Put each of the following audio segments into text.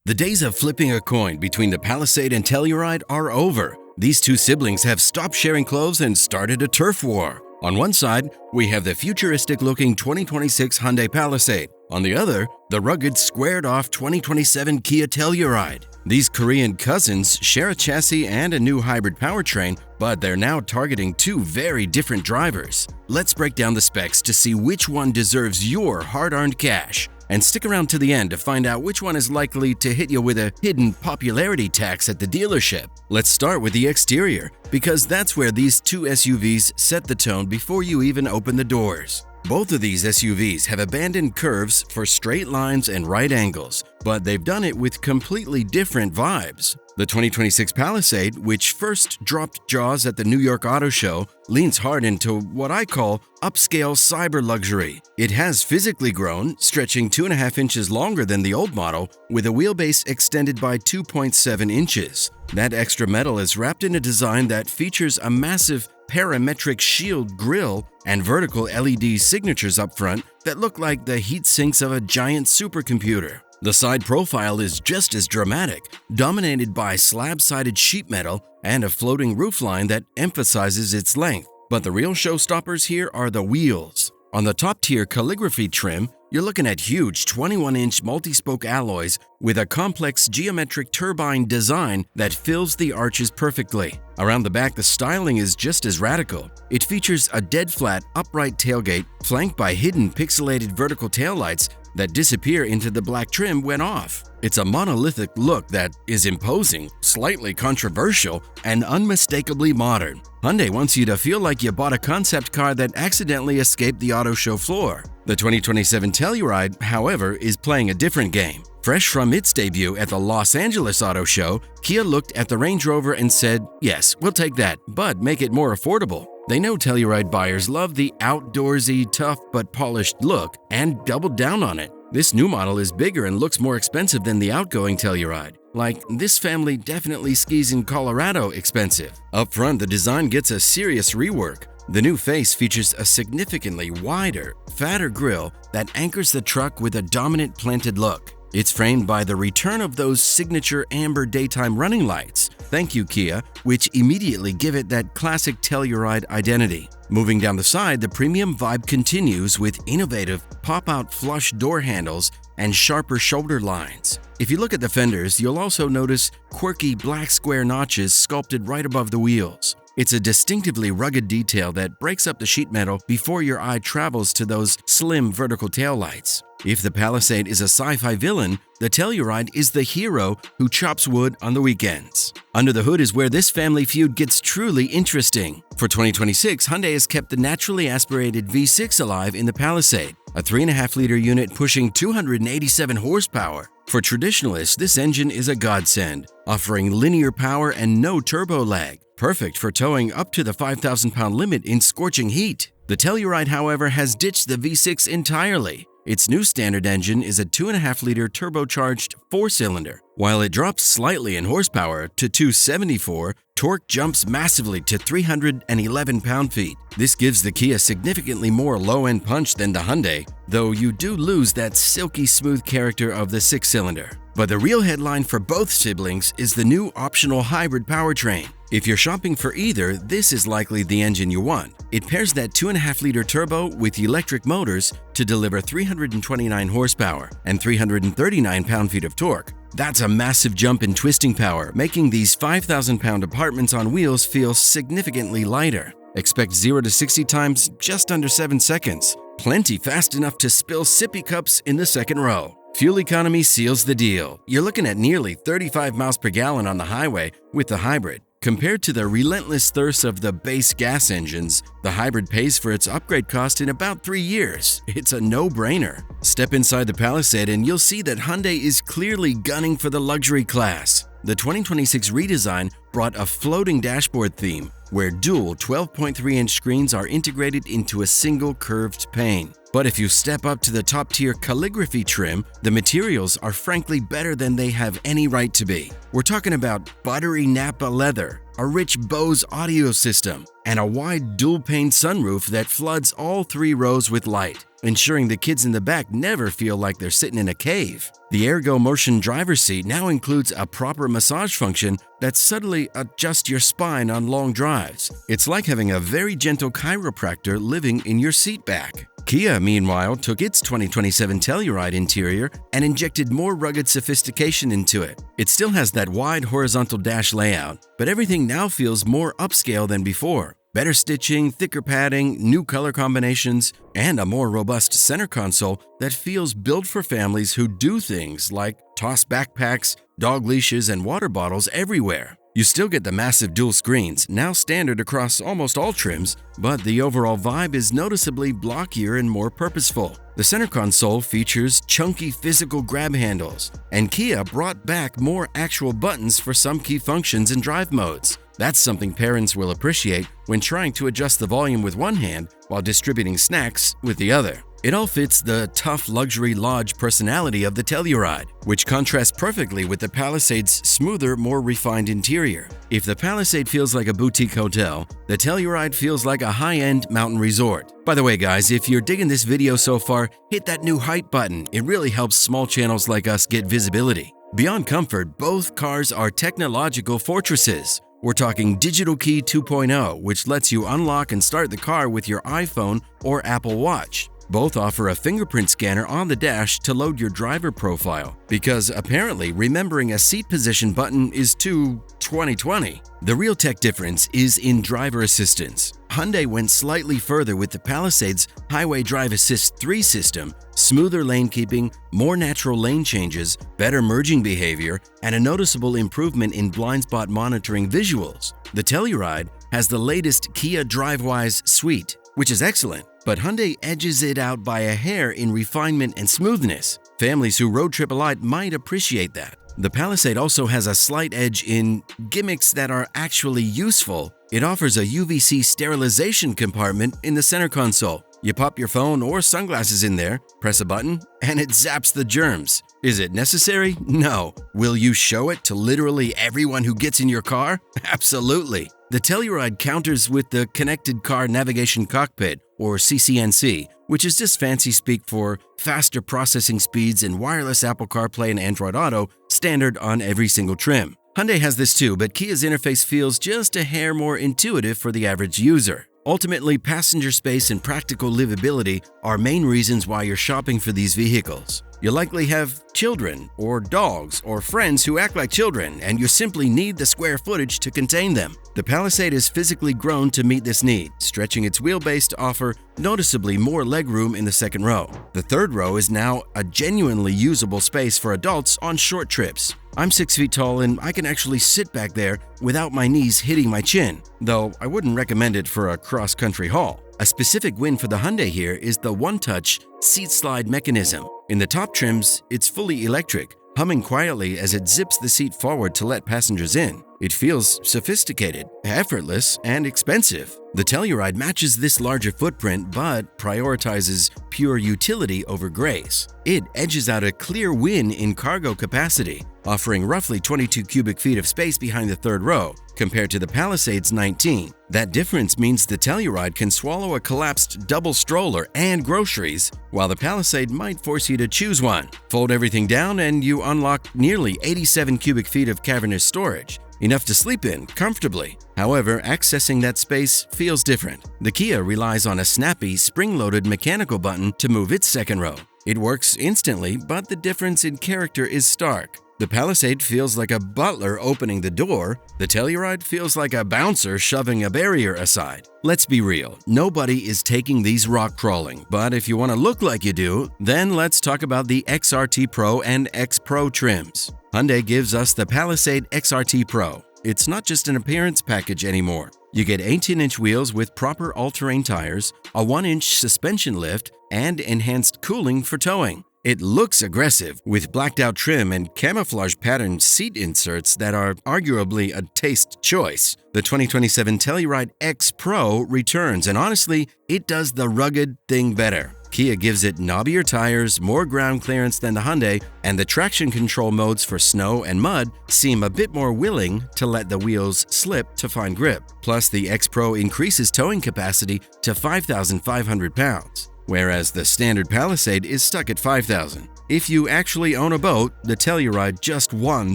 The days of flipping a coin between the Palisade and Telluride are over. These two siblings have stopped sharing clothes and started a turf war. On one side, we have the futuristic-looking 2026 Hyundai Palisade. On the other, the rugged, squared-off 2027 Kia Telluride. These Korean cousins share a chassis and a new hybrid powertrain, but they're now targeting two very different drivers. Let's break down the specs to see which one deserves your hard-earned cash. And stick around to the end to find out which one is likely to hit you with a hidden popularity tax at the dealership. Let's start with the exterior, because that's where these two SUVs set the tone before you even open the doors. Both of these SUVs have abandoned curves for straight lines and right angles, but they've done it with completely different vibes. The 2026 Palisade, which first dropped jaws at the New York Auto Show, leans hard into what I call upscale cyber luxury. It has physically grown, stretching 2.5 inches longer than the old model, with a wheelbase extended by 2.7 inches. That extra metal is wrapped in a design that features a massive parametric shield grille and vertical LED signatures up front that look like the heat sinks of a giant supercomputer. The side profile is just as dramatic, dominated by slab-sided sheet metal and a floating roofline that emphasizes its length. But the real showstoppers here are the wheels. On the top-tier Calligraphy trim, you're looking at huge 21-inch multi-spoke alloys with a complex geometric turbine design that fills the arches perfectly. Around the back, the styling is just as radical. It features a dead-flat, upright tailgate flanked by hidden pixelated vertical taillights that disappear into the black trim when off. It's a monolithic look that is imposing, slightly controversial, and unmistakably modern. Hyundai wants you to feel like you bought a concept car that accidentally escaped the auto show floor. The 2027 Telluride, however, is playing a different game. Fresh from its debut at the Los Angeles Auto Show, Kia looked at the Range Rover and said, "Yes, we'll take that, but make it more affordable." They know Telluride buyers love the outdoorsy, tough but polished look and doubled down on it. This new model is bigger and looks more expensive than the outgoing Telluride. Like, this family definitely skis in Colorado expensive. Up front, the design gets a serious rework. The new face features a significantly wider, fatter grille that anchors the truck with a dominant planted look. It's framed by the return of those signature amber daytime running lights, thank you Kia, which immediately give it that classic Telluride identity. Moving down the side, the premium vibe continues with innovative pop-out flush door handles and sharper shoulder lines. If you look at the fenders, you'll also notice quirky black square notches sculpted right above the wheels. It's a distinctively rugged detail that breaks up the sheet metal before your eye travels to those slim vertical taillights. If the Palisade is a sci-fi villain, the Telluride is the hero who chops wood on the weekends. Under the hood is where this family feud gets truly interesting. For 2026, Hyundai has kept the naturally aspirated V6 alive in the Palisade, a 3.5-liter unit pushing 287 horsepower. For traditionalists, this engine is a godsend, offering linear power and no turbo lag, perfect for towing up to the 5,000-pound limit in scorching heat. The Telluride, however, has ditched the V6 entirely. Its new standard engine is a 2.5-liter turbocharged 4-cylinder. While it drops slightly in horsepower to 274, torque jumps massively to 311 pound-feet. This gives the Kia significantly more low-end punch than the Hyundai, though you do lose that silky smooth character of the 6-cylinder. But the real headline for both siblings is the new optional hybrid powertrain. If you're shopping for either, this is likely the engine you want. It pairs that 2.5-liter turbo with electric motors to deliver 329 horsepower and 339 pound-feet of torque. That's a massive jump in twisting power, making these 5,000-pound apartments on wheels feel significantly lighter. Expect 0 to 60 times just under 7 seconds. Plenty fast enough to spill sippy cups in the second row. Fuel economy seals the deal. You're looking at nearly 35 miles per gallon on the highway with the hybrid. Compared to the relentless thirst of the base gas engines, the hybrid pays for its upgrade cost in about 3 years. It's a no-brainer. Step inside the Palisade and you'll see that Hyundai is clearly gunning for the luxury class. The 2026 redesign brought a floating dashboard theme, where dual 12.3-inch screens are integrated into a single curved pane. But if you step up to the top-tier Calligraphy trim, the materials are frankly better than they have any right to be. We're talking about buttery Napa leather, a rich Bose audio system, and a wide dual-pane sunroof that floods all 3 rows with light, ensuring the kids in the back never feel like they're sitting in a cave. The Ergo Motion driver's seat now includes a proper massage function that subtly adjusts your spine on long drives. It's like having a very gentle chiropractor living in your seat back. Kia, meanwhile, took its 2027 Telluride interior and injected more rugged sophistication into it. It still has that wide horizontal dash layout, but everything now feels more upscale than before. Better stitching, thicker padding, new color combinations, and a more robust center console that feels built for families who do things like toss backpacks, dog leashes, and water bottles everywhere. You still get the massive dual screens, now standard across almost all trims, but the overall vibe is noticeably blockier and more purposeful. The center console features chunky physical grab handles, and Kia brought back more actual buttons for some key functions and drive modes. That's something parents will appreciate when trying to adjust the volume with one hand while distributing snacks with the other. It all fits the tough luxury lodge personality of the Telluride, which contrasts perfectly with the Palisade's smoother, more refined interior. If the Palisade feels like a boutique hotel, the Telluride feels like a high-end mountain resort. By the way, guys, if you're digging this video so far, hit that new hype button. It really helps small channels like us get visibility. Beyond comfort, both cars are technological fortresses. We're talking Digital Key 2.0, which lets you unlock and start the car with your iPhone or Apple Watch. Both offer a fingerprint scanner on the dash to load your driver profile, because apparently remembering a seat position button is too 2020. The real tech difference is in driver assistance. Hyundai went slightly further with the Palisade's Highway Drive Assist 3 system, smoother lane keeping, more natural lane changes, better merging behavior, and a noticeable improvement in blind spot monitoring visuals. The Telluride has the latest Kia DriveWise suite, which is excellent, but Hyundai edges it out by a hair in refinement and smoothness. Families who road trip a lot might appreciate that. The Palisade also has a slight edge in gimmicks that are actually useful. It offers a UVC sterilization compartment in the center console. You pop your phone or sunglasses in there, press a button, and it zaps the germs. Is it necessary? No. Will you show it to literally everyone who gets in your car? Absolutely. The Telluride counters with the Connected Car Navigation Cockpit, or CCNC, which is just fancy speak for faster processing speeds and wireless Apple CarPlay and Android Auto, standard on every single trim. Hyundai has this too, but Kia's interface feels just a hair more intuitive for the average user. Ultimately, passenger space and practical livability are main reasons why you're shopping for these vehicles. You likely have children or dogs or friends who act like children, and you simply need the square footage to contain them. The Palisade is physically grown to meet this need, stretching its wheelbase to offer noticeably more legroom in the second row. The third row is now a genuinely usable space for adults on short trips. I'm 6 feet tall and I can actually sit back there without my knees hitting my chin, though I wouldn't recommend it for a cross-country haul. A specific win for the Hyundai here is the one-touch seat slide mechanism. In the top trims, it's fully electric, humming quietly as it zips the seat forward to let passengers in. It feels sophisticated, effortless, and expensive. The Telluride matches this larger footprint but prioritizes pure utility over grace. It edges out a clear win in cargo capacity, offering roughly 22 cubic feet of space behind the third row, compared to the Palisade's 19. That difference means the Telluride can swallow a collapsed double stroller and groceries, while the Palisade might force you to choose one. Fold everything down and you unlock nearly 87 cubic feet of cavernous storage, enough to sleep in comfortably. However, accessing that space feels different. The Kia relies on a snappy, spring-loaded mechanical button to move its second row. It works instantly, but the difference in character is stark. The Palisade feels like a butler opening the door. The Telluride feels like a bouncer shoving a barrier aside. Let's be real, nobody is taking these rock crawling, but if you want to look like you do, then let's talk about the XRT Pro and X Pro trims. Hyundai gives us the Palisade XRT Pro. It's not just an appearance package anymore. You get 18-inch wheels with proper all-terrain tires, a 1-inch suspension lift, and enhanced cooling for towing. It looks aggressive, with blacked-out trim and camouflage-patterned seat inserts that are arguably a taste choice. The 2027 Telluride X Pro returns, and honestly, it does the rugged thing better. Kia gives it knobbier tires, more ground clearance than the Hyundai, and the traction control modes for snow and mud seem a bit more willing to let the wheels slip to find grip. Plus, the X Pro increases towing capacity to 5,500 pounds, whereas the standard Palisade is stuck at 5,000. If you actually own a boat, the Telluride just won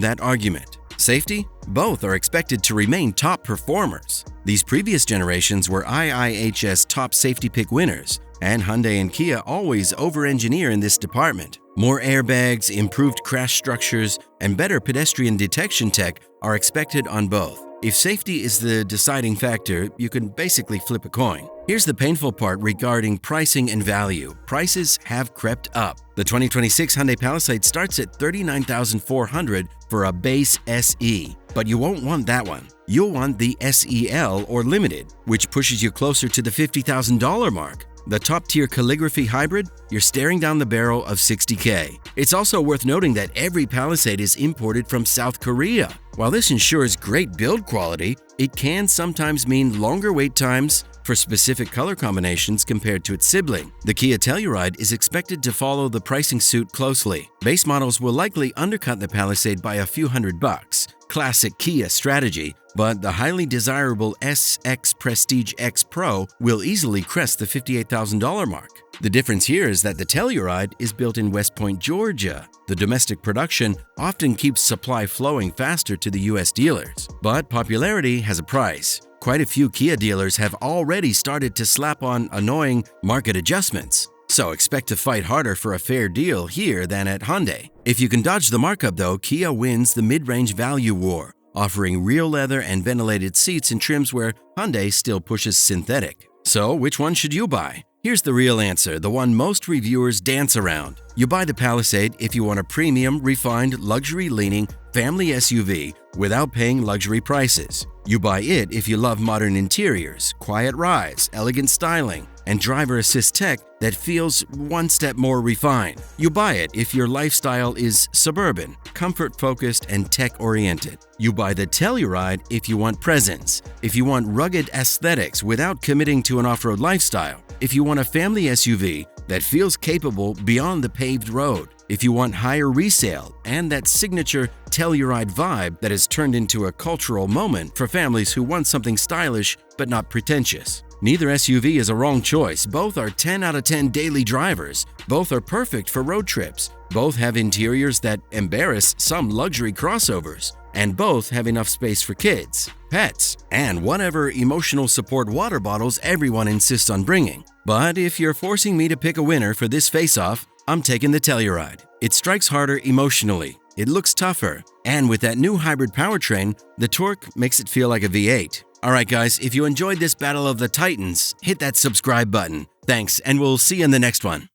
that argument. Safety? Both are expected to remain top performers. These previous generations were IIHS top safety pick winners, and Hyundai and Kia always over-engineer in this department. More airbags, improved crash structures, and better pedestrian detection tech are expected on both. If safety is the deciding factor, you can basically flip a coin. Here's the painful part regarding pricing and value. Prices have crept up. The 2026 Hyundai Palisade starts at $39,400 for a base SE, but you won't want that one. You'll want the SEL or Limited, which pushes you closer to the $50,000 mark. The top-tier Calligraphy hybrid, you're staring down the barrel of $60K. It's also worth noting that every Palisade is imported from South Korea. While this ensures great build quality, it can sometimes mean longer wait times for specific color combinations compared to its sibling. The Kia Telluride is expected to follow the pricing suit closely. Base models will likely undercut the Palisade by a few $100. Classic Kia strategy, but the highly desirable SX Prestige X Pro will easily crest the $58,000 mark. The difference here is that the Telluride is built in West Point, Georgia. The domestic production often keeps supply flowing faster to the US dealers, but popularity has a price. Quite a few Kia dealers have already started to slap on annoying market adjustments. So expect to fight harder for a fair deal here than at Hyundai. If you can dodge the markup though, Kia wins the mid-range value war, offering real leather and ventilated seats in trims where Hyundai still pushes synthetic. So which one should you buy? Here's the real answer, the one most reviewers dance around. You buy the Palisade if you want a premium, refined, luxury-leaning family SUV without paying luxury prices. You buy it if you love modern interiors, quiet rides, elegant styling, and driver assist tech that feels one step more refined. You buy it if your lifestyle is suburban, comfort-focused, and tech-oriented. You buy the Telluride if you want presence, if you want rugged aesthetics without committing to an off-road lifestyle, if you want a family SUV that feels capable beyond the paved road, if you want higher resale and that signature Telluride vibe that has turned into a cultural moment for families who want something stylish but not pretentious. Neither SUV is a wrong choice. Both are 10 out of 10 daily drivers. Both are perfect for road trips. Both have interiors that embarrass some luxury crossovers. And both have enough space for kids, pets, and whatever emotional support water bottles everyone insists on bringing. But if you're forcing me to pick a winner for this face-off, I'm taking the Telluride. It strikes harder emotionally, it looks tougher, and with that new hybrid powertrain, the torque makes it feel like a V8. Alright guys, if you enjoyed this battle of the Titans, hit that subscribe button. Thanks, and we'll see you in the next one.